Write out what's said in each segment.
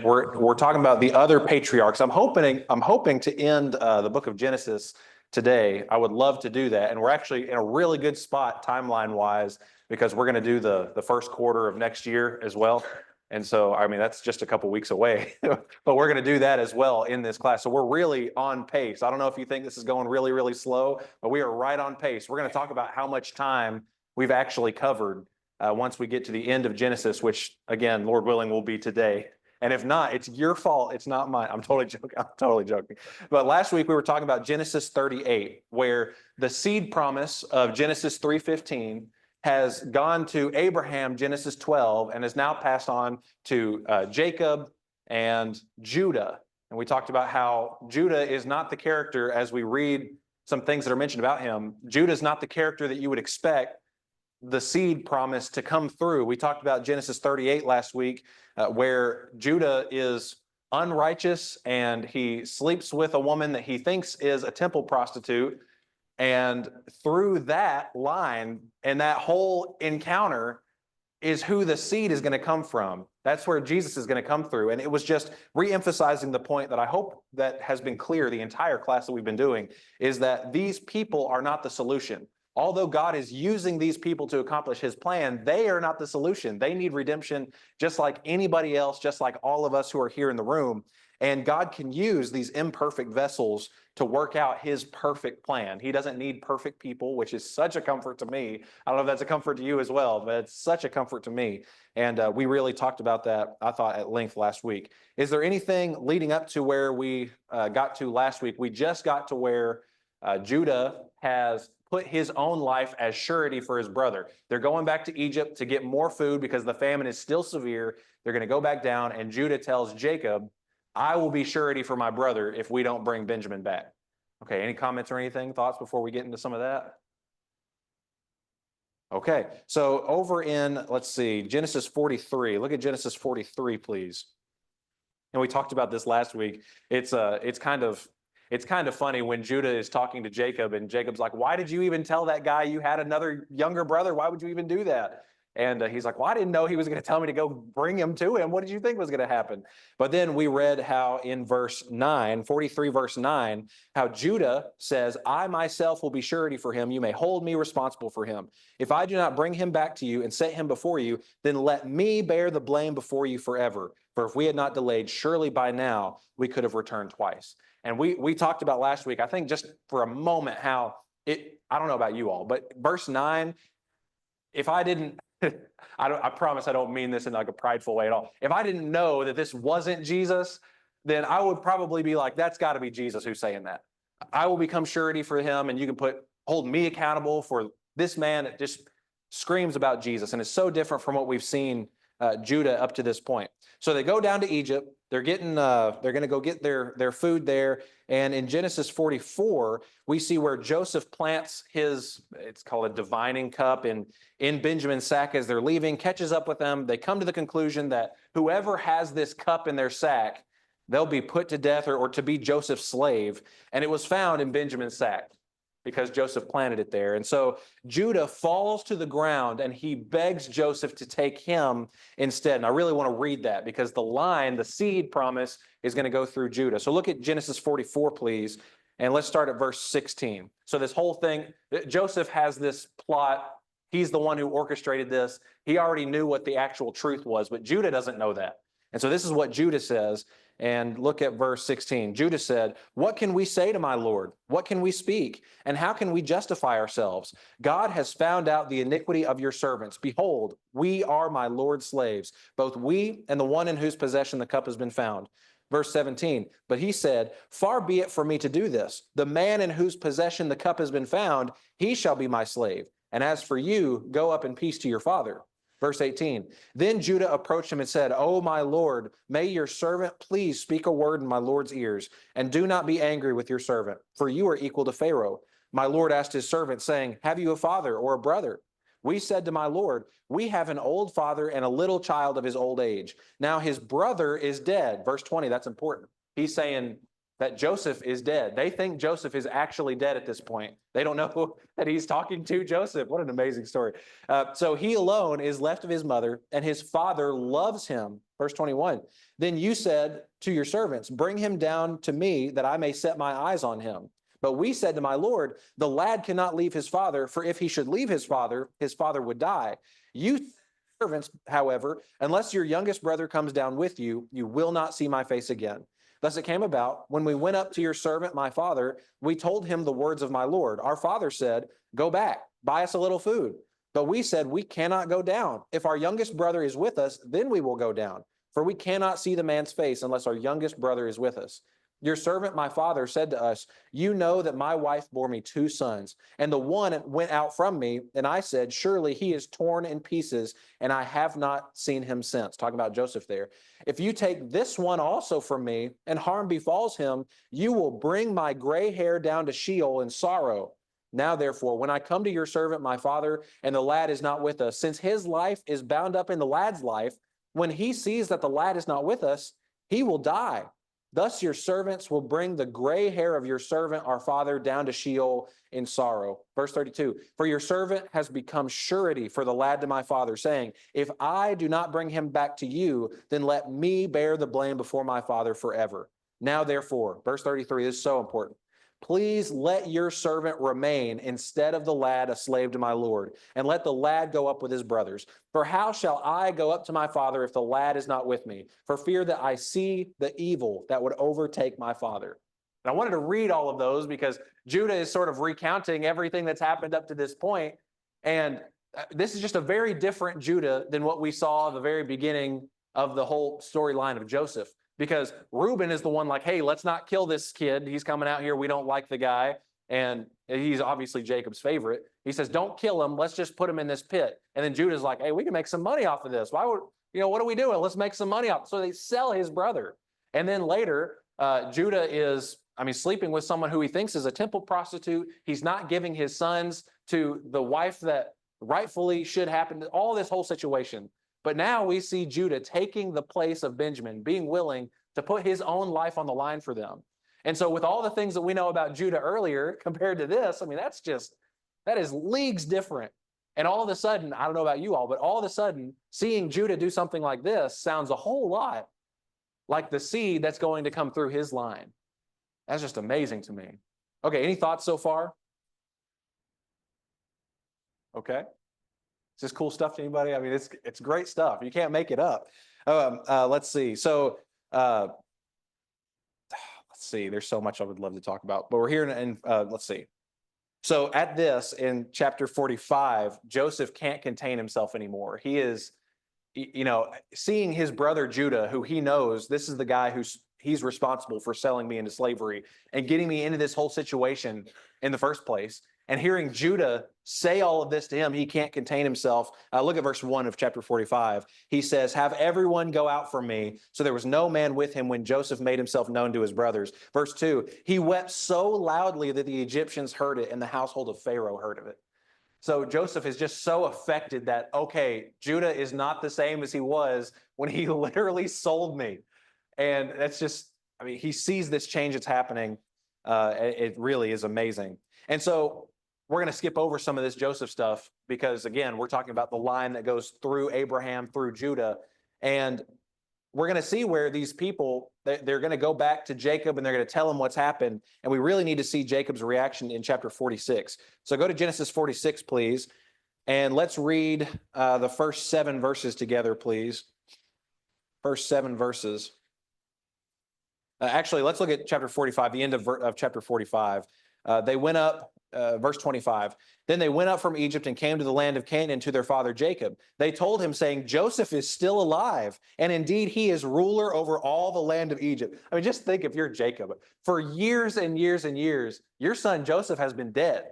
We're talking about the other patriarchs. I'm hoping to end the book of Genesis today. I would love to do that, and we're actually in a really good spot timeline wise because we're going to do the first quarter of next year as well. And so, I mean, that's just a couple weeks away, but we're going to do that as well in this class. So we're really on pace. I don't know if you think this is going really, really slow, but we are right on pace. We're going to talk about how much time we've actually covered once we get to the end of Genesis, which again, Lord willing, will be today. And if not, it's your fault. It's not mine. I'm totally joking. I'm totally joking. But last week we were talking about Genesis 38, where the seed promise of Genesis 3:15 has gone to Abraham, Genesis 12, and is now passed on to Jacob and Judah. And we talked about how Judah is not the character, as we read some things that are mentioned about him, Judah is not the character that you would expect the seed promise to come through. We talked about Genesis 38 last week, where Judah is unrighteous and he sleeps with a woman that he thinks is a temple prostitute. And through that line and that whole encounter is who the seed is going to come from. That's where Jesus is going to come through. And it was just re-emphasizing the point that I hope that has been clear the entire class that we've been doing, is that these people are not the solution. Although God is using these people to accomplish his plan, they are not the solution. They need redemption just like anybody else, just like all of us who are here in the room. And God can use these imperfect vessels to work out his perfect plan. He doesn't need perfect people, which is such a comfort to me. I don't know if that's a comfort to you as well, but it's such a comfort to me. And we really talked about that, I thought, at length last week. Is there anything leading up to where we got to last week? We just got to where Judah has put his own life as surety for his brother. They're going back to Egypt to get more food because the famine is still severe. They're going to go back down, and Judah tells Jacob, I will be surety for my brother if we don't bring Benjamin back. Okay, any comments or anything, thoughts before we get into some of that? Okay, so over in, let's see, Genesis 43. Look at Genesis 43, please. And we talked about this last week. It's kind of funny when Judah is talking to Jacob, and Jacob's like, why did you even tell that guy you had another younger brother? Why would you even do that? And he's like, well, I didn't know he was going to tell me to go bring him to him. What did you think was going to happen? But then we read how in verse 9, 43 verse 9, how Judah says, I myself will be surety for him. You may hold me responsible for him. If I do not bring him back to you and set him before you, then let me bear the blame before you forever. For if we had not delayed, surely by now we could have returned twice. And we talked about last week, I think just for a moment, how I don't know about you all, but verse 9, if I didn't, I promise I don't mean this in like a prideful way at all. If I didn't know that this wasn't Jesus, then I would probably be like, that's got to be Jesus who's saying that. I will become surety for him, and you can hold me accountable for this man. It just screams about Jesus, and it's so different from what we've seen Judah up to this point. So they go down to Egypt. They're going to go get their food there. And in Genesis 44, we see where Joseph plants it's called a divining cup in Benjamin's sack as they're leaving, catches up with them. They come to the conclusion that whoever has this cup in their sack, they'll be put to death or to be Joseph's slave. And it was found in Benjamin's sack because Joseph planted it there. And so Judah falls to the ground and he begs Joseph to take him instead. And I really want to read that because the seed promise is going to go through Judah. So look at Genesis 44, please. And let's start at verse 16. So this whole thing, Joseph has this plot. He's the one who orchestrated this. He already knew what the actual truth was, but Judah doesn't know that. And so this is what Judah says. And look at verse 16. Judah said, what can we say to my Lord? What can we speak? And how can we justify ourselves? God has found out the iniquity of your servants. Behold, we are my Lord's slaves, both we and the one in whose possession the cup has been found. Verse 17, but he said, far be it from me to do this. The man in whose possession the cup has been found, he shall be my slave. And as for you, go up in peace to your father. Verse 18, then Judah approached him and said, O my Lord, may your servant please speak a word in my Lord's ears, and do not be angry with your servant, for you are equal to Pharaoh. My Lord asked his servant, saying, have you a father or a brother? We said to my Lord, we have an old father and a little child of his old age. Now his brother is dead. Verse 20, that's important. He's saying, that Joseph is dead. They think Joseph is actually dead at this point. They don't know that he's talking to Joseph. What an amazing story. So he alone is left of his mother, and his father loves him. Verse 21, then you said to your servants, bring him down to me that I may set my eyes on him. But we said to my Lord, the lad cannot leave his father, for if he should leave his father would die. You servants, however, unless your youngest brother comes down with you, you will not see my face again. Thus it came about, when we went up to your servant, my father, we told him the words of my Lord. Our father said, go back, buy us a little food. But we said, we cannot go down. If our youngest brother is with us, then we will go down. For we cannot see the man's face unless our youngest brother is with us. Your servant, my father, said to us, you know that my wife bore me 2 sons, and the one went out from me, and I said, surely he is torn in pieces, and I have not seen him since. Talking about Joseph there. If you take this one also from me, and harm befalls him, you will bring my gray hair down to Sheol in sorrow. Now, therefore, when I come to your servant, my father, and the lad is not with us, since his life is bound up in the lad's life, when he sees that the lad is not with us, he will die. Thus your servants will bring the gray hair of your servant, our father, down to Sheol in sorrow. Verse 32, for your servant has become surety for the lad to my father, saying, if I do not bring him back to you, then let me bear the blame before my father forever. Now, therefore, verse 33 is so important. Please let your servant remain instead of the lad a slave to my Lord, and let the lad go up with his brothers. For how shall I go up to my father if the lad is not with me, for fear that I see the evil that would overtake my father? And I wanted to read all of those because Judah is sort of recounting everything that's happened up to this point. And this is just a very different Judah than what we saw at the very beginning of the whole storyline of Joseph. Because Reuben is the one like, hey, let's not kill this kid. He's coming out here. We don't like the guy. And he's obviously Jacob's favorite. He says, don't kill him. Let's just put him in this pit. And then Judah's like, hey, we can make some money off of this. Why would, what are we doing? Let's make some money off. So they sell his brother. And then later, Judah is, sleeping with someone who he thinks is a temple prostitute. He's not giving his sons to the wife that rightfully should happen. All this whole situation. But now we see Judah taking the place of Benjamin, being willing to put his own life on the line for them. And so with all the things that we know about Judah earlier compared to this, that is leagues different. And all of a sudden, I don't know about you all, but all of a sudden, seeing Judah do something like this sounds a whole lot like the seed that's going to come through his line. That's just amazing to me. Okay, any thoughts so far? Okay. Is this cool stuff to anybody? It's great stuff. You can't make it up. Let's see. So, let's see. There's so much I would love to talk about, but we're here in let's see. So at this, in chapter 45, Joseph can't contain himself anymore. He is, seeing his brother Judah, who he knows, this is the guy he's responsible for selling me into slavery and getting me into this whole situation in the first place. And hearing Judah say all of this to him, he can't contain himself. Look at verse 1 of chapter 45. He says, have everyone go out from me. So there was no man with him when Joseph made himself known to his brothers. Verse 2, he wept so loudly that the Egyptians heard it and the household of Pharaoh heard of it. So Joseph is just so affected that, okay, Judah is not the same as he was when he literally sold me. And that's just, he sees this change that's happening. It really is amazing. And so we're going to skip over some of this Joseph stuff because, again, we're talking about the line that goes through Abraham, through Judah. And we're going to see where these people, they're going to go back to Jacob and they're going to tell him what's happened. And we really need to see Jacob's reaction in chapter 46. So go to Genesis 46, please. And let's read the first 7 verses together, please. First 7 verses. Actually, let's look at chapter 45, the end of chapter 45. They went up, verse 25. Then they went up from Egypt and came to the land of Canaan to their father Jacob. They told him, saying, Joseph is still alive, and indeed he is ruler over all the land of Egypt. Just think if you're Jacob. For years and years and years, your son Joseph has been dead.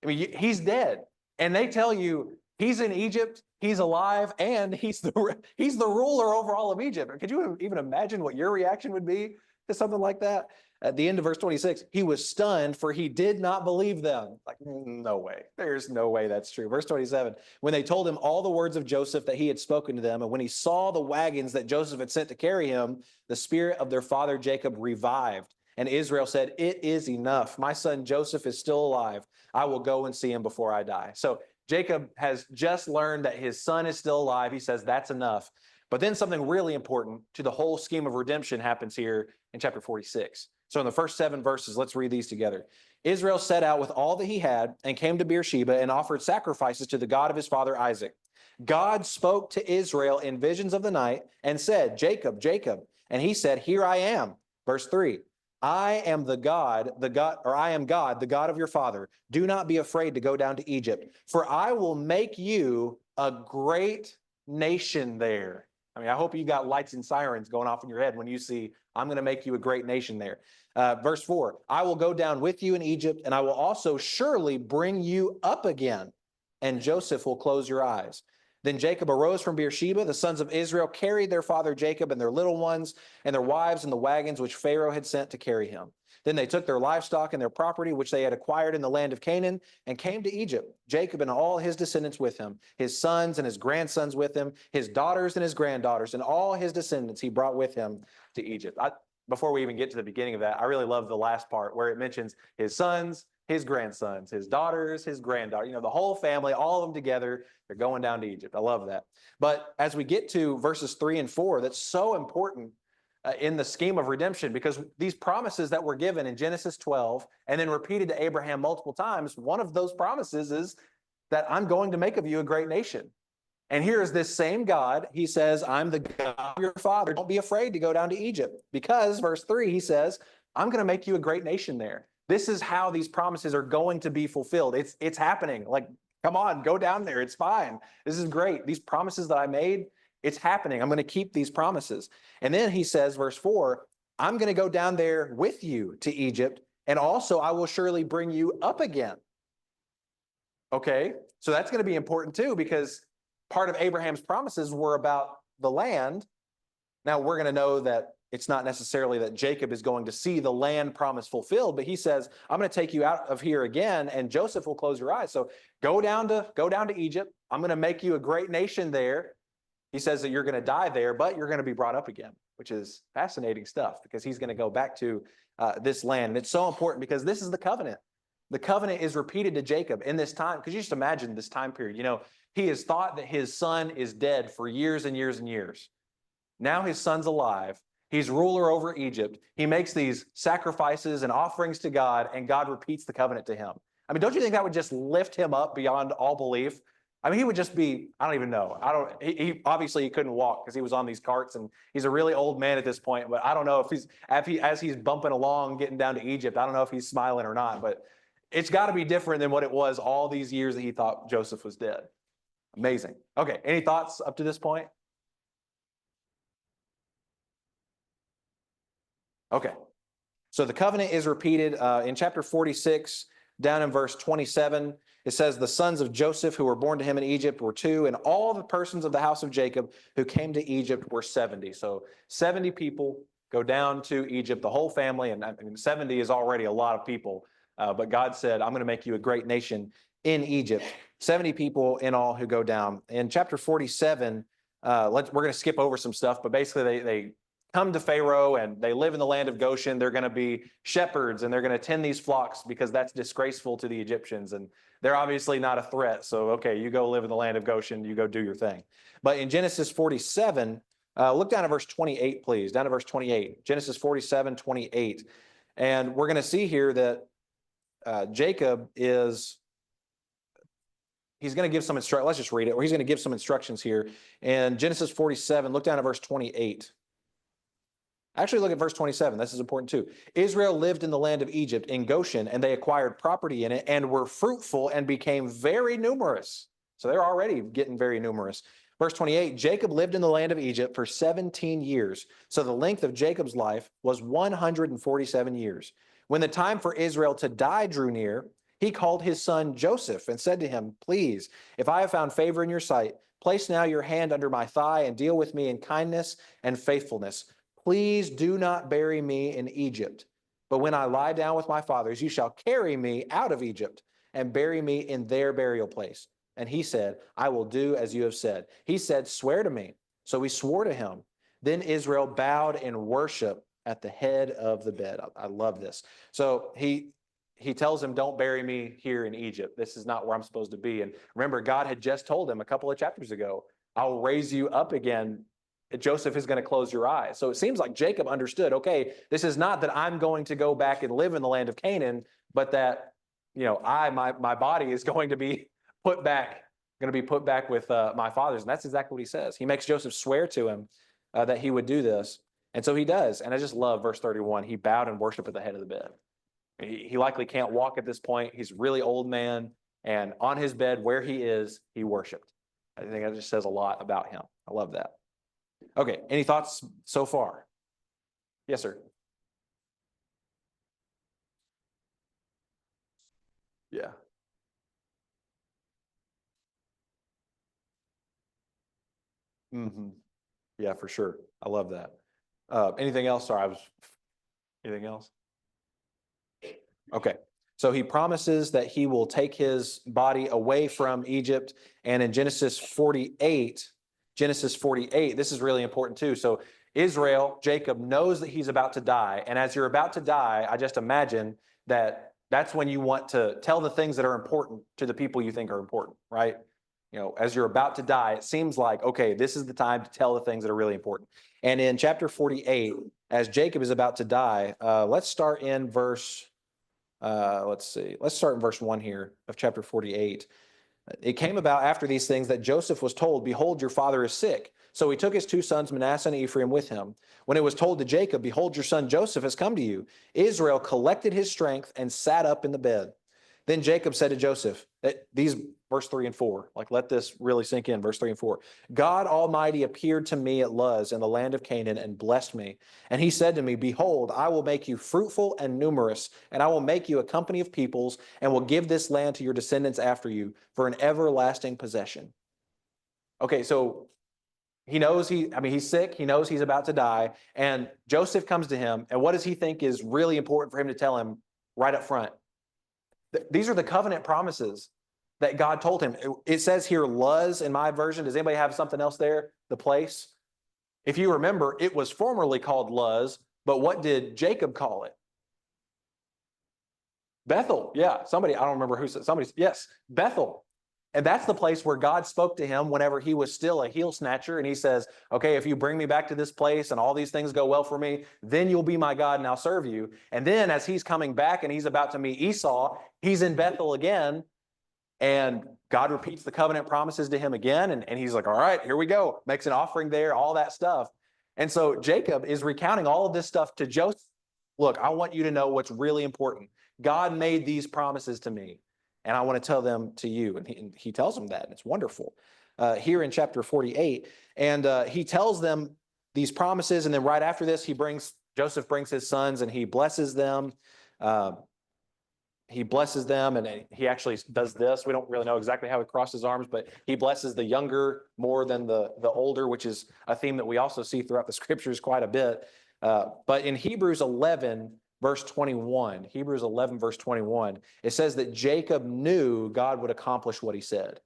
He's dead. And they tell you he's in Egypt, he's alive, and he's the ruler over all of Egypt. Could you even imagine what your reaction would be to something like that? At the end of verse 26, he was stunned, for he did not believe them. No way. There's no way that's true. Verse 27, when they told him all the words of Joseph that he had spoken to them, and when he saw the wagons that Joseph had sent to carry him, the spirit of their father Jacob revived, And Israel said, "It is enough. My son Joseph is still alive. I will go and see him before I die." So Jacob has just learned that his son is still alive. He says, "That's enough." But then something really important to the whole scheme of redemption happens here in chapter 46. So in the first 7 verses, let's read these together. Israel set out with all that he had and came to Beersheba and offered sacrifices to the God of his father Isaac. God spoke to Israel in visions of the night and said, "Jacob, Jacob." And he said, "Here I am." Verse 3. I am God, the God of your father. Do not be afraid to go down to Egypt, for I will make you a great nation there. I mean, I hope you got lights and sirens going off in your head when you see, I'm going to make you a great nation there. Verse 4, I will go down with you in Egypt, and I will also surely bring you up again, and Joseph will close your eyes. Then Jacob arose from Beersheba. The sons of Israel carried their father Jacob and their little ones and their wives in the wagons which Pharaoh had sent to carry him. Then they took their livestock and their property, which they had acquired in the land of Canaan, and came to Egypt, Jacob and all his descendants with him, his sons and his grandsons with him, his daughters and his granddaughters, and all his descendants he brought with him to Egypt. Before we even get to the beginning of that, I really love the last part where it mentions his sons, his grandsons, his daughters, his granddaughters, the whole family, all of them together, they're going down to Egypt. I love that. But as we get to verses 3 and 4, that's so important in the scheme of redemption, because these promises that were given in Genesis 12 and then repeated to Abraham multiple times, one of those promises is that I'm going to make of you a great nation. And here is this same God. He says, I'm the God of your father. Don't be afraid to go down to Egypt, because verse 3, he says, I'm going to make you a great nation there. This is how these promises are going to be fulfilled. It's happening. Like, come on, go down there. It's fine. This is great. These promises that I made, it's happening. I'm going to keep these promises. And then he says, verse 4, I'm going to go down there with you to Egypt, and also I will surely bring you up again. Okay, so that's going to be important too, because part of Abraham's promises were about the land. Now we're going to know that it's not necessarily that Jacob is going to see the land promise fulfilled, but he says, I'm going to take you out of here again, and Joseph will close your eyes. So go down to Egypt. I'm going to make you a great nation there. He says that you're going to die there, but you're going to be brought up again, which is fascinating stuff, because he's going to go back to this land. And it's so important because this is the covenant. The covenant is repeated to Jacob in this time, because you just imagine this time period. He has thought that his son is dead for years and years and years. Now his son's alive. He's ruler over Egypt. He makes these sacrifices and offerings to God, and God repeats the covenant to him. I mean, don't you think that would just lift him up beyond all belief? I mean, he would just be, I don't even know. He obviously he couldn't walk because he was on these carts, and he's a really old man at this point, but I don't know as he's bumping along, getting down to Egypt, I don't know if he's smiling or not, but it's got to be different than what it was all these years that he thought Joseph was dead. Amazing. Okay, any thoughts up to this point? Okay, so the covenant is repeated in chapter 46, down in verse 27. It says, the sons of Joseph who were born to him in Egypt were 2, and all the persons of the house of Jacob who came to Egypt were 70. So 70 people go down to Egypt, the whole family, and I mean, 70 is already a lot of people, but God said, I'm going to make you a great nation in Egypt. 70 people in all who go down. In chapter 47, we're going to skip over some stuff, but basically they come to Pharaoh and they live in the land of Goshen. They're going to be shepherds, and they're going to tend these flocks because that's disgraceful to the Egyptians. And they're obviously not a threat. So, okay, you go live in the land of Goshen, you go do your thing. But in Genesis 47, look down at verse 28, please. Down to verse 28, Genesis 47, 28. And we're going to see here that Jacob he's going to give some instructions. Let's just read it. Or he's going to give some instructions here. In Genesis 47, look down at verse 28. Actually, look at verse 27. This is important too. Israel lived in the land of Egypt in Goshen, and they acquired property in it and were fruitful and became very numerous. So they're already getting very numerous. Verse 28, Jacob lived in the land of Egypt for 17 years. So the length of Jacob's life was 147 years. When the time for Israel to die drew near, he called his son Joseph and said to him, please, if I have found favor in your sight, place now your hand under my thigh and deal with me in kindness and faithfulness. Please do not bury me in Egypt. But when I lie down with my fathers, you shall carry me out of Egypt and bury me in their burial place. And he said, I will do as you have said. He said, swear to me. So he swore to him. Then Israel bowed in worship at the head of the bed. I love this. So he tells him, don't bury me here in Egypt. This is not where I'm supposed to be. And remember, God had just told him a couple of chapters ago, I'll raise you up again. Joseph is going to close your eyes. So it seems like Jacob understood, okay, this is not that I'm going to go back and live in the land of Canaan, but that, my body is going to be put back, with my father's. And that's exactly what he says. He makes Joseph swear to him that he would do this. And so he does. And I just love verse 31. He bowed and worshiped at the head of the bed. He likely can't walk at this point. He's a really old man. And on his bed where he is, he worshiped. I think that just says a lot about him. I love that. Okay, any thoughts so far? Yes, sir. Yeah. hmm Yeah, for sure. I love that. Anything else? Sorry, anything else? Okay. So he promises that he will take his body away from Egypt. And in Genesis 48, this is really important too. So Israel, Jacob knows that he's about to die. And as you're about to die, I just imagine that that's when you want to tell the things that are important to the people you think are important, right? As you're about to die, it seems like, okay, this is the time to tell the things that are really important. And in chapter 48, as Jacob is about to die, let's start in verse let's see. Let's start in verse 1 here of chapter 48. It came about after these things that Joseph was told, behold, your father is sick. So he took his two sons, Manasseh and Ephraim, with him. When it was told to Jacob, behold, your son Joseph has come to you, Israel collected his strength and sat up in the bed. Then Jacob said to Joseph, these verse 3 and 4, like let this really sink in, verse 3 and 4. God Almighty appeared to me at Luz in the land of Canaan and blessed me. And he said to me, behold, I will make you fruitful and numerous, and I will make you a company of peoples, and will give this land to your descendants after you for an everlasting possession. Okay, so he knows he's sick. He knows he's about to die. And Joseph comes to him. And what does he think is really important for him to tell him right up front? These are the covenant promises that God told him. It says here, Luz in my version. Does anybody have something else there? The place? If you remember, it was formerly called Luz, but what did Jacob call it? Bethel. Yeah, somebody, I don't remember who said, yes, Bethel. And that's the place where God spoke to him whenever he was still a heel snatcher. And he says, okay, if you bring me back to this place and all these things go well for me, then you'll be my God and I'll serve you. And then as he's coming back and he's about to meet Esau, he's in Bethel again. And God repeats the covenant promises to him again. And he's like, all right, here we go. Makes an offering there, all that stuff. And so Jacob is recounting all of this stuff to Joseph. Look, I want you to know what's really important. God made these promises to me, and I want to tell them to you. And he tells them that, and it's wonderful. Here in chapter 48, and he tells them these promises, and then right after this, Joseph brings his sons, and he blesses them. And he actually does this. We don't really know exactly how he crossed his arms, but he blesses the younger more than the older, which is a theme that we also see throughout the scriptures quite a bit. But in Hebrews 11, verse 21, it says that Jacob knew God would accomplish what he said.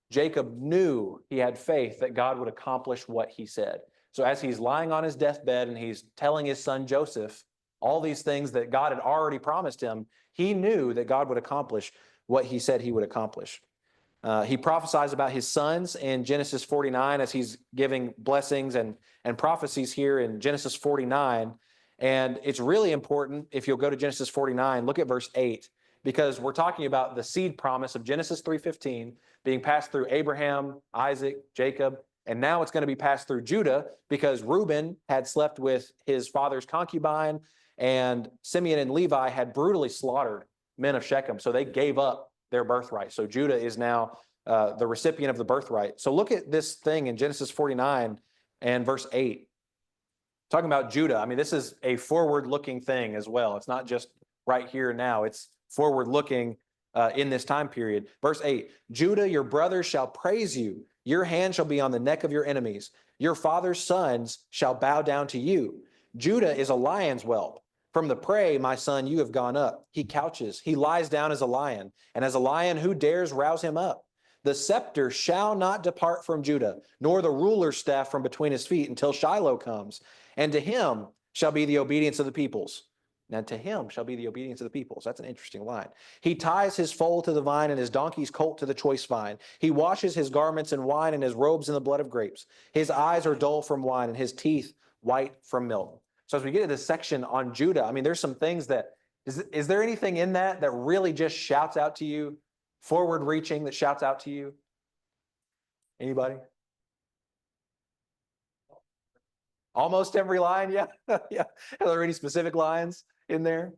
Jacob knew, he had faith that God would accomplish what he said. So as he's lying on his deathbed and he's telling his son Joseph all these things that God had already promised him, he knew that God would accomplish what he said he would accomplish. He prophesies about his sons in Genesis 49 as he's giving blessings and prophecies here in Genesis 49. And it's really important, if you'll go to Genesis 49, look at verse 8, because we're talking about the seed promise of Genesis 3:15 being passed through Abraham, Isaac, Jacob, and now it's going to be passed through Judah because Reuben had slept with his father's concubine, and Simeon and Levi had brutally slaughtered men of Shechem, so they gave up their birthright. So Judah is now the recipient of the birthright. So look at this thing in Genesis 49 and verse 8. Talking about Judah, I mean, this is a forward-looking thing as well. It's not just right here now. It's forward-looking in this time period. Verse 8, Judah, your brothers shall praise you. Your hand shall be on the neck of your enemies. Your father's sons shall bow down to you. Judah is a lion's whelp. From the prey, my son, you have gone up. He couches. He lies down as a lion. And as a lion, who dares rouse him up? The scepter shall not depart from Judah, nor the ruler's staff from between his feet until Shiloh comes. And to him shall be the obedience of the peoples. Now to him shall be the obedience of the peoples. That's an interesting line. He ties his foal to the vine and his donkey's colt to the choice vine. He washes his garments in wine and his robes in the blood of grapes. His eyes are dull from wine and his teeth white from milk. So as we get to this section on Judah, I mean, there's some things that, is there anything in that that really just shouts out to you, forward reaching, that shouts out to you? Anybody? Almost every line, yeah. Yeah. Are there any specific lines in there?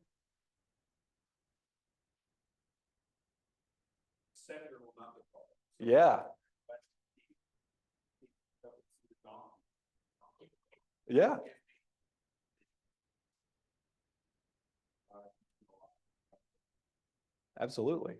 Yeah. Yeah. Absolutely.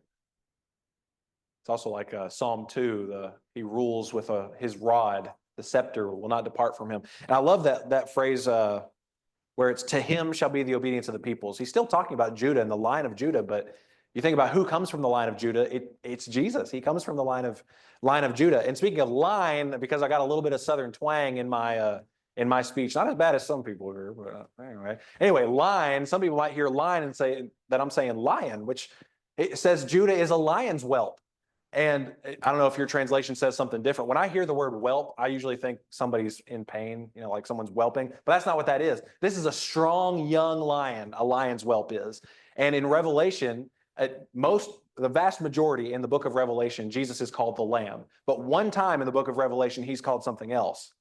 It's also like Psalm 2, he rules with his rod, the scepter will not depart from him. And I love that phrase where it's to him shall be the obedience of the peoples. He's still talking about Judah and the line of Judah, but you think about who comes from the line of Judah, it's Jesus. He comes from the line of Judah. And speaking of line, because I got a little bit of Southern twang in my speech, not as bad as some people hear, but anyway, line, some people might hear line and say that I'm saying lion, which it says Judah is a lion's whelp. And I don't know if your translation says something different. When I hear the word whelp, I usually think somebody's in pain, like someone's whelping, but that's not what that is. This is a strong young lion, a lion's whelp is. And in Revelation, the vast majority in the book of Revelation, Jesus is called the Lamb. But one time in the book of Revelation, he's called something else.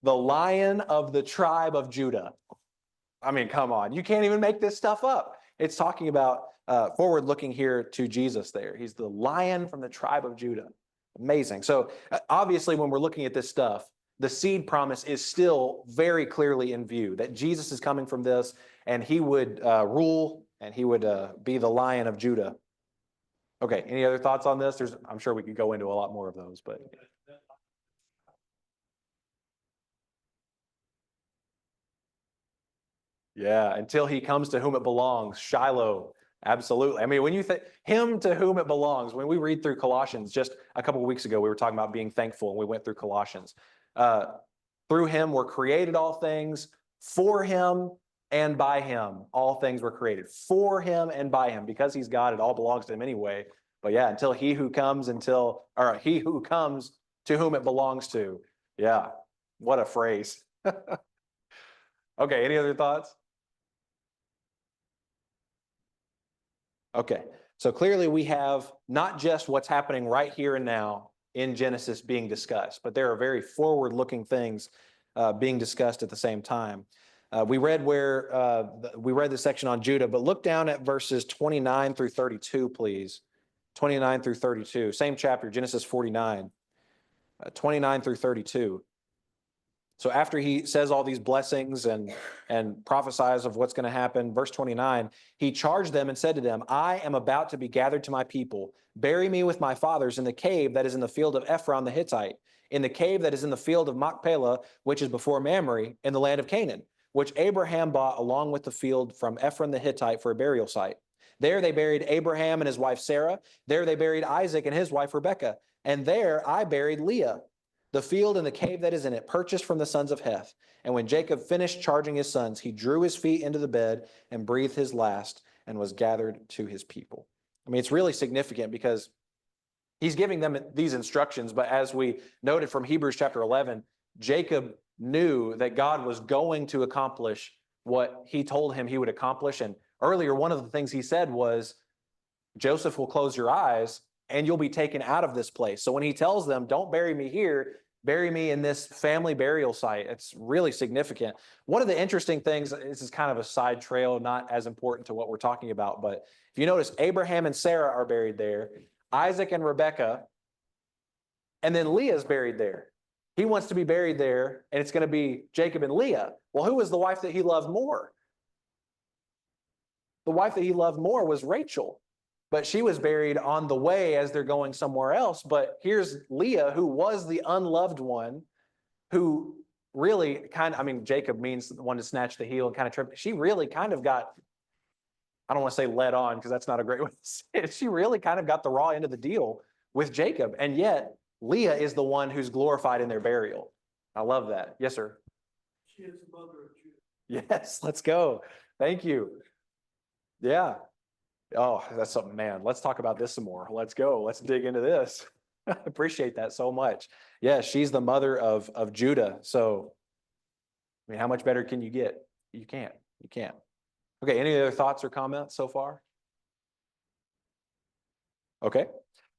The Lion of the tribe of Judah. I mean, come on. You can't even make this stuff up. It's talking about forward looking here to Jesus there. He's the Lion from the tribe of Judah. Amazing. So obviously when we're looking at this stuff, the seed promise is still very clearly in view, that Jesus is coming from this and he would rule and he would be the Lion of Judah. Okay, any other thoughts on this? I'm sure we could go into a lot more of those, but... Yeah, until he comes to whom it belongs, Shiloh. Absolutely. I mean, when you think him to whom it belongs, when we read through Colossians, just a couple of weeks ago, we were talking about being thankful and we went through Colossians. Through him were created all things, for him and by him, all things were created. For him and by him, because he's God, it all belongs to him anyway. But yeah, until he who comes to whom it belongs to. Yeah, what a phrase. Okay, any other thoughts? Okay, so clearly we have not just what's happening right here and now in Genesis being discussed, but there are very forward-looking things being discussed at the same time. We read the section on Judah, but look down at verses 29 through 32, please. 29 through 32, same chapter, Genesis 49, 29 through 32. So after he says all these blessings and prophesies of what's going to happen, verse 29, he charged them and said to them, I am about to be gathered to my people. Bury me with my fathers in the cave that is in the field of Ephron the Hittite, in the cave that is in the field of Machpelah, which is before Mamre, in the land of Canaan, which Abraham bought along with the field from Ephron the Hittite for a burial site. There they buried Abraham and his wife Sarah. There they buried Isaac and his wife Rebekah. And there I buried Leah. The field and the cave that is in it, purchased from the sons of Heth. And when Jacob finished charging his sons, he drew his feet into the bed and breathed his last and was gathered to his people. I mean, it's really significant because he's giving them these instructions, but as we noted from Hebrews chapter 11, Jacob knew that God was going to accomplish what he told him he would accomplish. And earlier, one of the things he said was, Joseph will close your eyes and you'll be taken out of this place. So when he tells them, don't bury me here, bury me in this family burial site, it's really significant. One of the interesting things, this is kind of a side trail, not as important to what we're talking about, but if you notice, Abraham and Sarah are buried there, Isaac and Rebekah, and then Leah's buried there. He wants to be buried there, and it's going to be Jacob and Leah. Well, who was the wife that he loved more? The wife that he loved more was Rachel. But she was buried on the way as they're going somewhere else. But here's Leah, who was the unloved one, who really Jacob means the one to snatch the heel and kind of trip. She really kind of got, I don't want to say led on because that's not a great way to say it. She really kind of got the raw end of the deal with Jacob. And yet Leah is the one who's glorified in their burial. I love that. Yes, sir. She is the mother of Judah. Yes, let's go. Thank you. Yeah. Oh, that's something, man. Let's talk about this some more. Let's go. Let's dig into this. I appreciate that so much. Yeah, she's the mother of Judah. So, I mean, how much better can you get? You can't. You can't. Okay, any other thoughts or comments so far? Okay.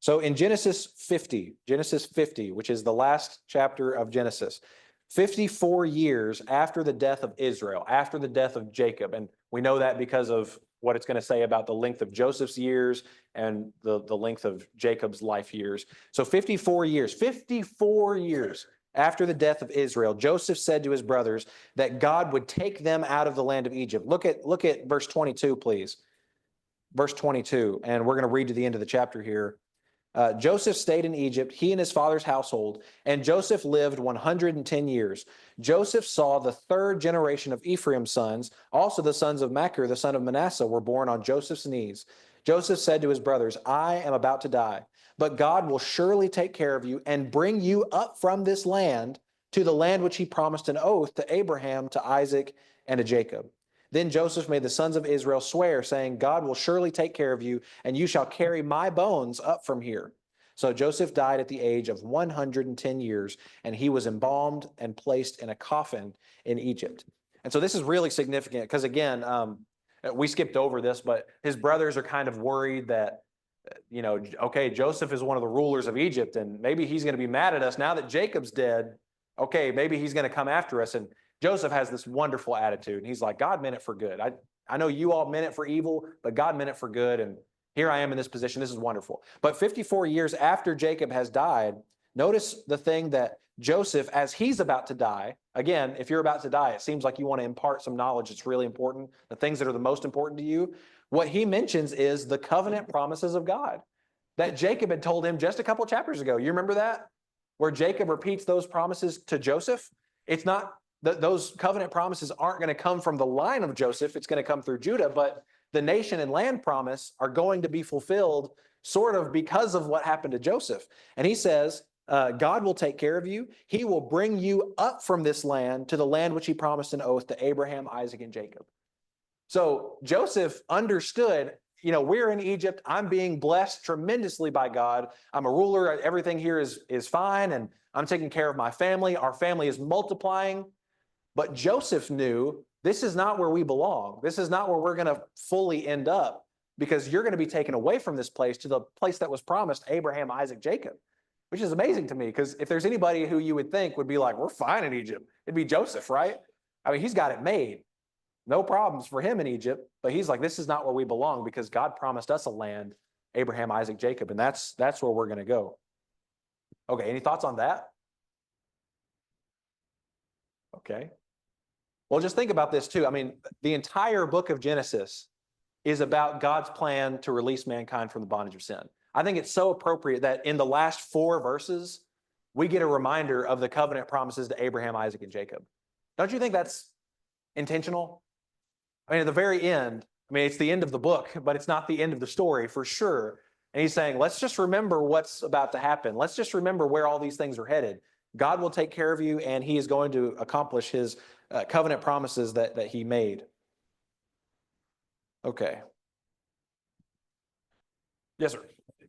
So in Genesis 50, which is the last chapter of Genesis, 54 years after the death of Israel, after the death of Jacob, and we know that because of what it's going to say about the length of Joseph's years and the length of Jacob's life years. So 54 years after the death of Israel, Joseph said to his brothers that God would take them out of the land of Egypt. Look at verse 22, please. Verse 22, and we're going to read to the end of the chapter here. Joseph stayed in Egypt, he and his father's household, and Joseph lived 110 years. Joseph saw the third generation of Ephraim's sons. Also the sons of Machir, the son of Manasseh, were born on Joseph's knees. Joseph said to his brothers, I am about to die, but God will surely take care of you and bring you up from this land to the land which he promised an oath to Abraham, to Isaac, and to Jacob. Then Joseph made the sons of Israel swear, saying, God will surely take care of you, and you shall carry my bones up from here. So Joseph died at the age of 110 years, and he was embalmed and placed in a coffin in Egypt. And so this is really significant because, again, we skipped over this, but his brothers are kind of worried that, okay, Joseph is one of the rulers of Egypt, and maybe he's going to be mad at us now that Jacob's dead. Okay, maybe he's going to come after us. And Joseph has this wonderful attitude. And he's like, God meant it for good. I know you all meant it for evil, but God meant it for good. And here I am in this position. This is wonderful. But 54 years after Jacob has died, notice the thing that Joseph, as he's about to die, again, if you're about to die, it seems like you want to impart some knowledge that's really important, the things that are the most important to you. What he mentions is the covenant promises of God that Jacob had told him just a couple chapters ago. You remember that? Where Jacob repeats those promises to Joseph. It's not those covenant promises aren't going to come from the line of Joseph. It's going to come through Judah, but the nation and land promise are going to be fulfilled sort of because of what happened to Joseph. And he says, God will take care of you. He will bring you up from this land to the land which he promised an oath to Abraham, Isaac, and Jacob. So Joseph understood, we're in Egypt. I'm being blessed tremendously by God. I'm a ruler. Everything here is fine, and I'm taking care of my family. Our family is multiplying. But Joseph knew this is not where we belong. This is not where we're going to fully end up, because you're going to be taken away from this place to the place that was promised Abraham, Isaac, Jacob, which is amazing to me, because if there's anybody who you would think would be like, we're fine in Egypt, it'd be Joseph, right? I mean, he's got it made. No problems for him in Egypt, but he's like, this is not where we belong, because God promised us a land, Abraham, Isaac, Jacob, and that's where we're going to go. Okay, any thoughts on that? Okay. Well, just think about this too. I mean, the entire book of Genesis is about God's plan to release mankind from the bondage of sin. I think it's so appropriate that in the last 4 verses, we get a reminder of the covenant promises to Abraham, Isaac, and Jacob. Don't you think that's intentional? I mean, at the very end, it's the end of the book, but it's not the end of the story for sure. And he's saying, let's just remember what's about to happen. Let's just remember where all these things are headed. God will take care of you, and he is going to accomplish his covenant promises that he made. Okay. Yes, sir. It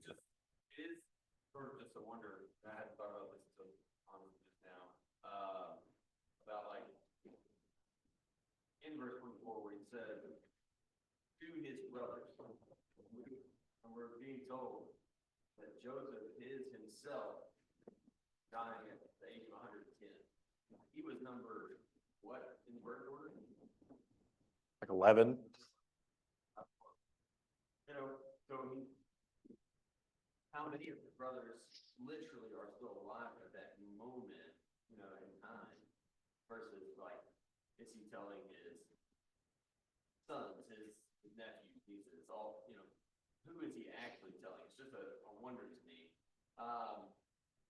is sort of just a wonder. I hadn't thought about this until just now. About like in verse 24 where he said to his brothers, and we're being told that Joseph is himself dying at the age of 110. He was number what in birth order? Like 11. So how many of the brothers literally are still alive at that moment, in time, versus like, is he telling his sons, his nephews, nieces, all, who is he actually telling? It's just a wonder to me.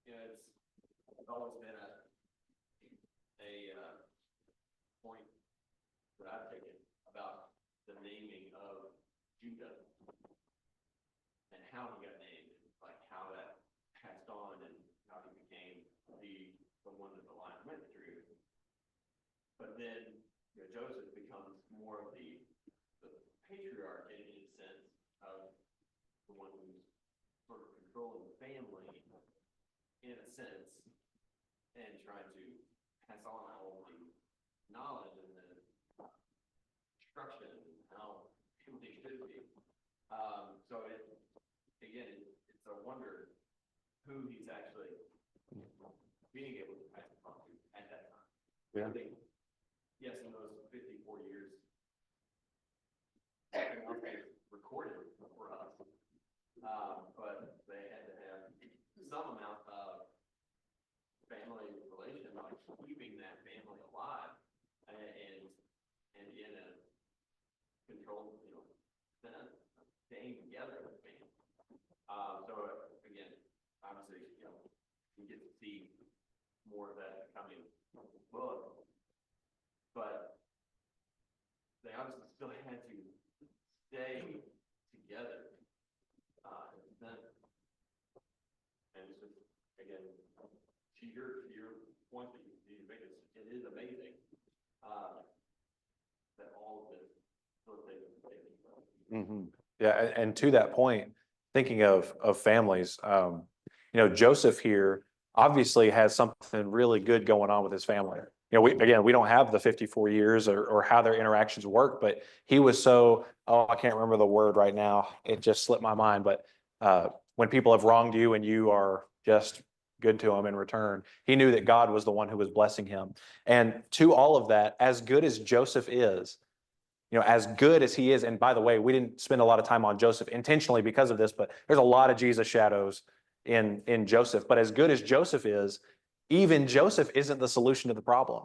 It's always been a point that I've taken about the naming of Judah and how he got named, like how that passed on and how he became the one that the line went through. but then, Joseph becomes more of the patriarch in a sense of the one who's sort of controlling the family in a sense, and trying to pass on all the knowledge and the instruction and how family should be. So it's a wonder who he's actually being able to pass it on to at that time. Yeah. I think, yes, in those 54 years, everything recorded for us, but they had to have some amount of family relation, like keeping that family alive and in a controlled, sense of staying together as a family. So again, obviously, we get to see more of that coming book, but they obviously still had to stay together. And it's just, again, to your point that you make, it is amazing that all of this sort of thing is taking place. Mm-hmm. Yeah, and to that point, thinking of families, Joseph here obviously has something really good going on with his family. We don't have the 54 years or how their interactions work, but he was I can't remember the word right now. It just slipped my mind. But when people have wronged you and you are just good to them in return, he knew that God was the one who was blessing him. And to all of that, as good as Joseph is, as good as he is, and by the way, we didn't spend a lot of time on Joseph intentionally because of this, but there's a lot of Jesus shadows in Joseph. But as good as Joseph is, even Joseph isn't the solution to the problem.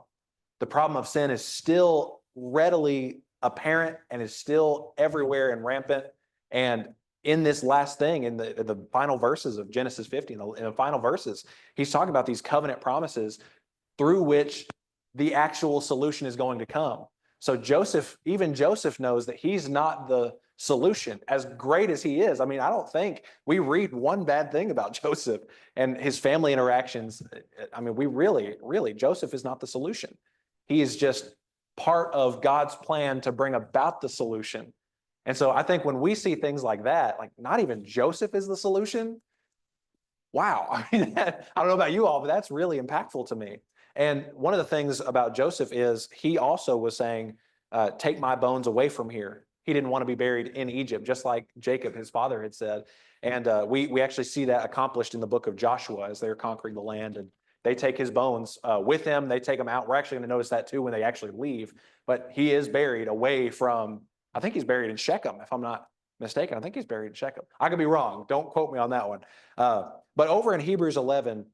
The problem of sin is still readily apparent and is still everywhere and rampant. And in this last thing, in the final verses of Genesis 50, in the final verses, he's talking about these covenant promises through which the actual solution is going to come. So even Joseph knows that he's not the solution, as great as he is. I mean, I don't think we read one bad thing about Joseph and his family interactions. I mean, really, Joseph is not the solution. He is just part of God's plan to bring about the solution. And so I think when we see things like that, like not even Joseph is the solution. Wow. I mean, I don't know about you all, but that's really impactful to me. And one of the things about Joseph is he also was saying, take my bones away from here. He didn't want to be buried in Egypt, just like Jacob, his father, had said. And we actually see that accomplished in the book of Joshua as they're conquering the land. And they take his bones with them. They take them out. We're actually going to notice that too when they actually leave. But he is buried away from, I think he's buried in Shechem, if I'm not mistaken. I think he's buried in Shechem. I could be wrong. Don't quote me on that one. But over in Hebrews 11,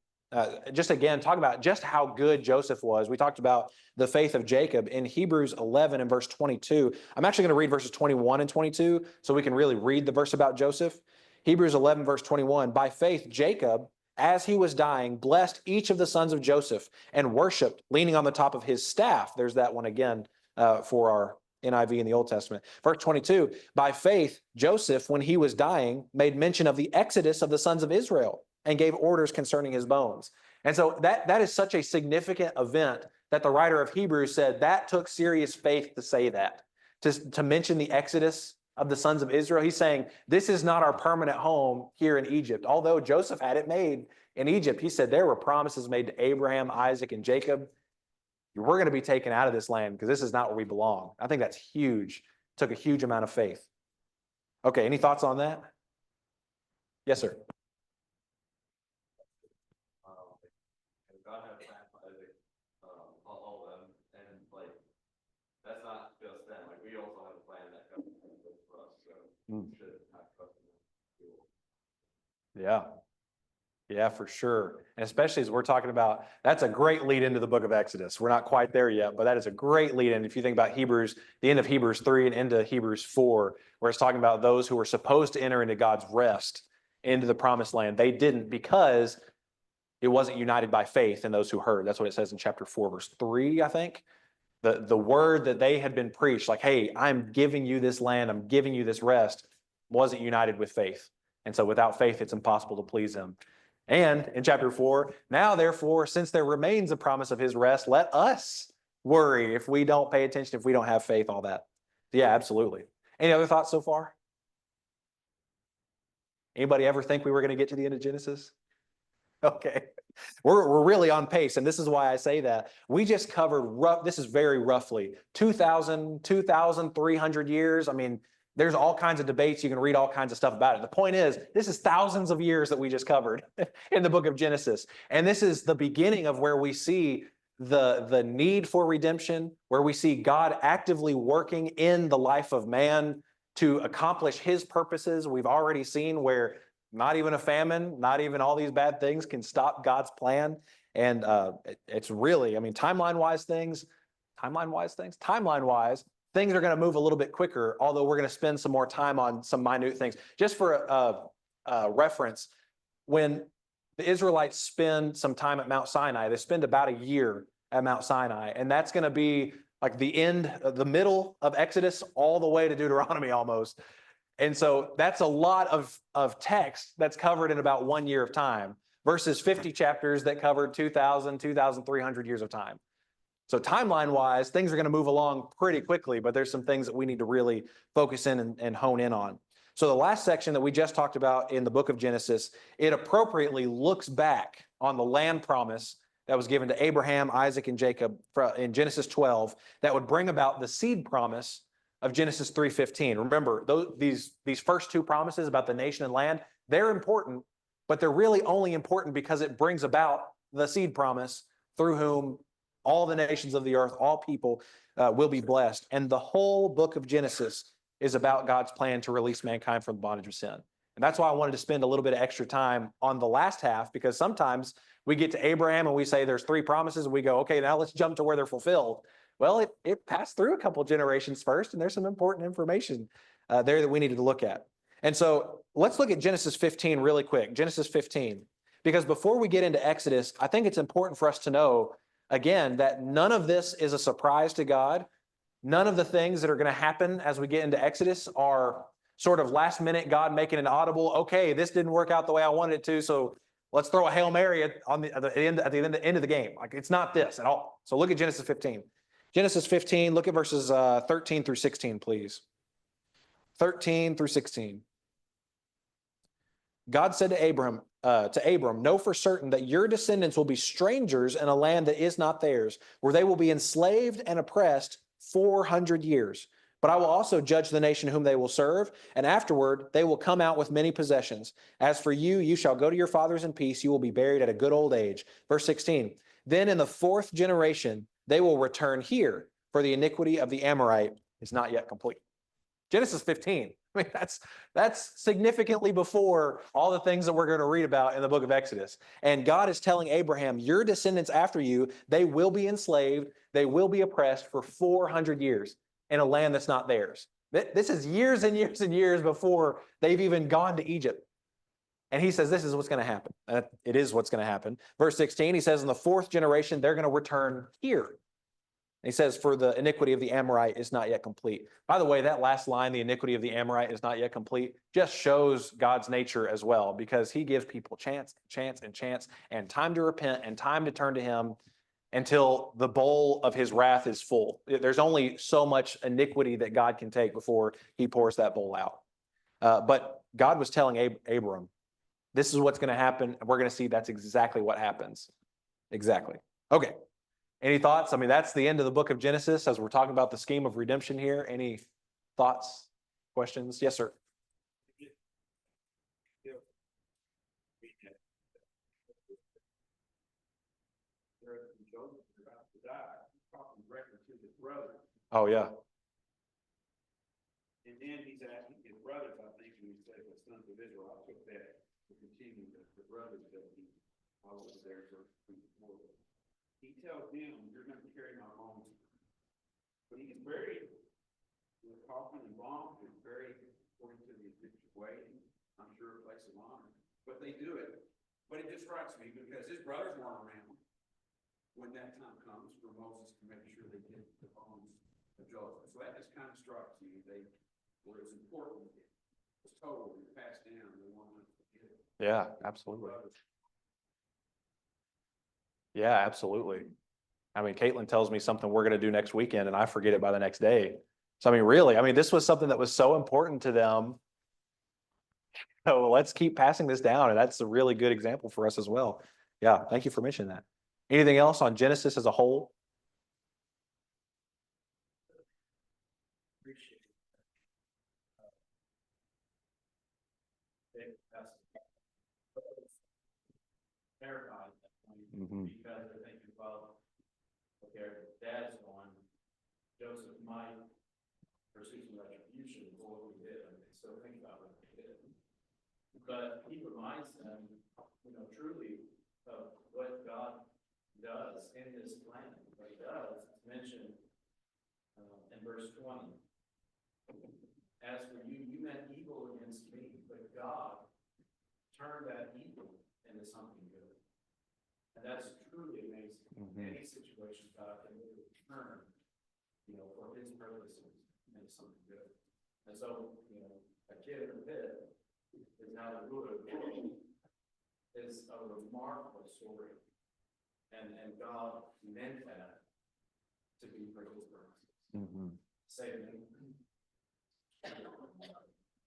just again, talk about just how good Joseph was. We talked about the faith of Jacob in Hebrews 11 and verse 22. I'm actually going to read verses 21 and 22 so we can really read the verse about Joseph. Hebrews 11 verse 21, by faith Jacob, as he was dying, blessed each of the sons of Joseph and worshiped, leaning on the top of his staff. There's that one again for our NIV in the Old Testament. Verse 22, by faith Joseph, when he was dying, made mention of the exodus of the sons of Israel and gave orders concerning his bones. And so that is such a significant event that the writer of Hebrews said that took serious faith to say that, to mention the exodus of the sons of Israel. He's saying, this is not our permanent home here in Egypt. Although Joseph had it made in Egypt, he said there were promises made to Abraham, Isaac, and Jacob. We're going to be taken out of this land because this is not where we belong. I think that's huge. Took a huge amount of faith. Okay, any thoughts on that? Yes, sir. God has plans for Isaac, all of them, and like that's not just them. Like we also have a plan that God has for us, so we should have trust in Him. Yeah. Yeah, for sure. And especially as we're talking about, that's a great lead into the book of Exodus. We're not quite there yet, but that is a great lead in. If you think about Hebrews, the end of Hebrews 3 and into Hebrews 4, where it's talking about those who were supposed to enter into God's rest, into the promised land. They didn't because it wasn't united by faith in those who heard. That's what it says in chapter 4, verse 3, I think. The word that they had been preached, like, hey, I'm giving you this land, I'm giving you this rest, wasn't united with faith. And so without faith, it's impossible to please him. And in chapter 4, now therefore, since there remains a promise of his rest, let us worry, if we don't pay attention, if we don't have faith, all that. Yeah, absolutely. Any other thoughts so far? Anybody ever think we were going to get to the end of Genesis? Okay. We're really on pace, and this is why I say that. We just covered this is very roughly 2,300 years. I mean, there's all kinds of debates. You can read all kinds of stuff about it. The point is, this is thousands of years that we just covered in the book of Genesis. And this is the beginning of where we see the need for redemption, where we see God actively working in the life of man to accomplish his purposes. We've already seen where not even a famine, not even all these bad things can stop God's plan. And it's really, I mean, timeline-wise, things are going to move a little bit quicker, although we're going to spend some more time on some minute things. Just for a reference, when the Israelites spend some time at Mount Sinai, they spend about a year at Mount Sinai, and that's going to be like the middle of Exodus all the way to Deuteronomy almost. And so that's a lot of text that's covered in about 1 year of time versus 50 chapters that covered 2,300 years of time. So timeline-wise, things are going to move along pretty quickly, but there's some things that we need to really focus in and hone in on. So the last section that we just talked about in the book of Genesis, it appropriately looks back on the land promise that was given to Abraham, Isaac, and Jacob in Genesis 12 that would bring about the seed promise of Genesis 3:15. Remember, these first two promises about the nation and land, they're important, but they're really only important because it brings about the seed promise through whom all the nations of the earth, all people will be blessed. And the whole book of Genesis is about God's plan to release mankind from the bondage of sin. And that's why I wanted to spend a little bit of extra time on the last half, because sometimes we get to Abraham and we say there's three promises and we go, okay, now let's jump to where they're fulfilled. Well, it passed through a couple generations first, and there's some important information there that we needed to look at. And so let's look at Genesis 15 really quick. Genesis 15. Because before we get into Exodus, I think it's important for us to know, again, that none of this is a surprise to God. None of the things that are going to happen as we get into Exodus are sort of last minute God making an audible, okay, this didn't work out the way I wanted it to, so let's throw a Hail Mary at the end of the game. Like, it's not this at all. So look at Genesis 15. Genesis 15, look at verses 13 through 16, please. 13 through 16. God said to Abram, know for certain that your descendants will be strangers in a land that is not theirs, where they will be enslaved and oppressed 400 years. But I will also judge the nation whom they will serve, and afterward they will come out with many possessions. As for you, you shall go to your fathers in peace. You will be buried at a good old age. Verse 16. Then in the fourth generation, they will return here, for the iniquity of the Amorite is not yet complete. Genesis 15. I mean, that's significantly before all the things that we're going to read about in the book of Exodus. And God is telling Abraham, your descendants after you, they will be enslaved, they will be oppressed for 400 years in a land that's not theirs. This is years and years and years before they've even gone to Egypt. And he says, this is what's going to happen. It is what's going to happen. Verse 16, he says, in the fourth generation, they're going to return here. He says, for the iniquity of the Amorite is not yet complete. By the way, that last line, the iniquity of the Amorite is not yet complete, just shows God's nature as well, because he gives people chance, and time to repent and time to turn to him until the bowl of his wrath is full. There's only so much iniquity that God can take before he pours that bowl out. But God was telling Abram, this is what's going to happen. We're going to see that's exactly what happens. Exactly. Okay. Any thoughts? I mean, that's the end of the book of Genesis as we're talking about the scheme of redemption here. Any thoughts, questions? Yes, sir. Oh, yeah. And then he's asking his brothers, I think, when he said the sons of Israel, I took that to continue the brothers that he was there for. He tells them, you're going to carry my bones. But he's buried with coffin and bombs. It's buried according to the Egyptian way. I'm sure a place of honor. But they do it. But it just strikes me because his brothers weren't around when that time comes for Moses to make sure they get the bones of Joseph. So that just kind of strikes me. Where it's important, it's told and passed down. They want to forget it. Yeah, absolutely. Yeah, absolutely. I mean, Caitlin tells me something we're going to do next weekend and I forget it by the next day. So, I mean, really, I mean, this was something that was so important to them. So let's keep passing this down. And that's a really good example for us as well. Yeah. Thank you for mentioning that. Anything else on Genesis as a whole? Appreciate it. That's terrified Mhm. because they're thinking, well, okay, dad's gone, Joseph might pursue some retribution for what we did. I mean, they still think about what they did. But he reminds them, truly of what God does in his plan. What he does is mentioned in verse 20. As for you, you meant evil against me, but God turned that evil into something good. And that's truly amazing. Mhm. In any situation, God can really turn, for his purposes into something good. And so, a kid in the pit is now the ruler of the world is a remarkable story. And God meant that to be for his purposes. Mhm. Same.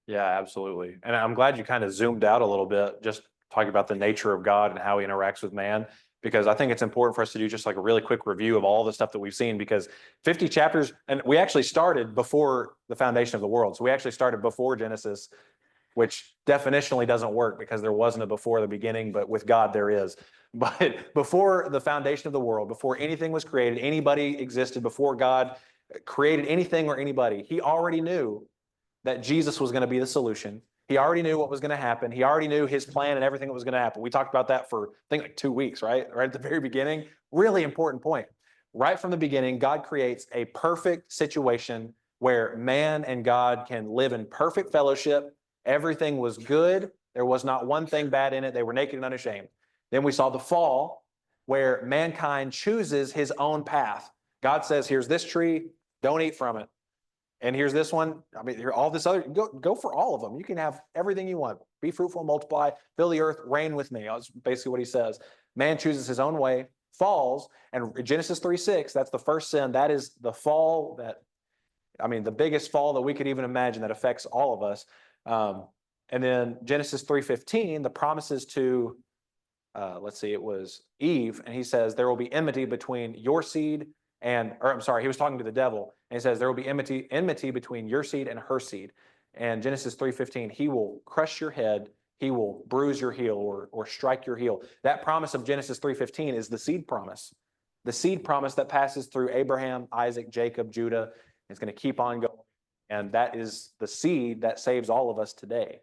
Yeah, absolutely. And I'm glad you kind of zoomed out a little bit, just talking about the nature of God and how he interacts with man, because I think it's important for us to do just like a really quick review of all the stuff that we've seen, because 50 chapters, and we actually started before the foundation of the world. So we actually started before Genesis, which definitionally doesn't work because there wasn't a before the beginning, but with God there is. But before the foundation of the world, before anything was created, anybody existed, before God created anything or anybody, he already knew that Jesus was going to be the solution. He already knew what was going to happen. He already knew his plan and everything that was going to happen. We talked about that for, I think, like 2 weeks, right? Right at the very beginning. Really important point. Right from the beginning, God creates a perfect situation where man and God can live in perfect fellowship. Everything was good. There was not one thing bad in it. They were naked and unashamed. Then we saw the fall, where mankind chooses his own path. God says, here's this tree, don't eat from it. And here's this one. I mean, here all this other, go for all of them. You can have everything you want. Be fruitful, multiply, fill the earth, reign with me. That's basically what he says. Man chooses his own way, falls, and Genesis 3:6, that's the first sin. That is the fall the biggest fall that we could even imagine that affects all of us. And then Genesis 3:15, the promises to, it was Eve, and he says, there will be enmity between your seed he was talking to the devil, and he says, there will be enmity between your seed and her seed. And Genesis 3:15, he will crush your head, he will bruise your heel or strike your heel. That promise of Genesis 3:15 is the seed promise. The seed promise that passes through Abraham, Isaac, Jacob, Judah. It's going to keep on going. And that is the seed that saves all of us today.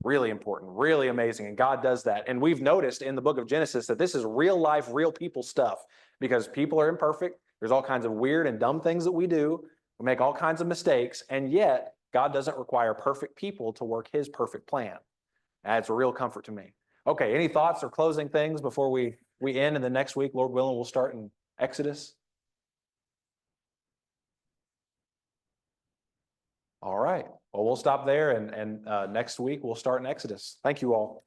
Really important, really amazing. And God does that. And we've noticed in the book of Genesis that this is real life, real people stuff, because people are imperfect. There's all kinds of weird and dumb things that we do. We make all kinds of mistakes. And yet, God doesn't require perfect people to work his perfect plan. That's a real comfort to me. Okay, any thoughts or closing things before we end? And the next week, Lord willing, we'll start in Exodus. All right. Well, we'll stop there. And next week, we'll start in Exodus. Thank you all.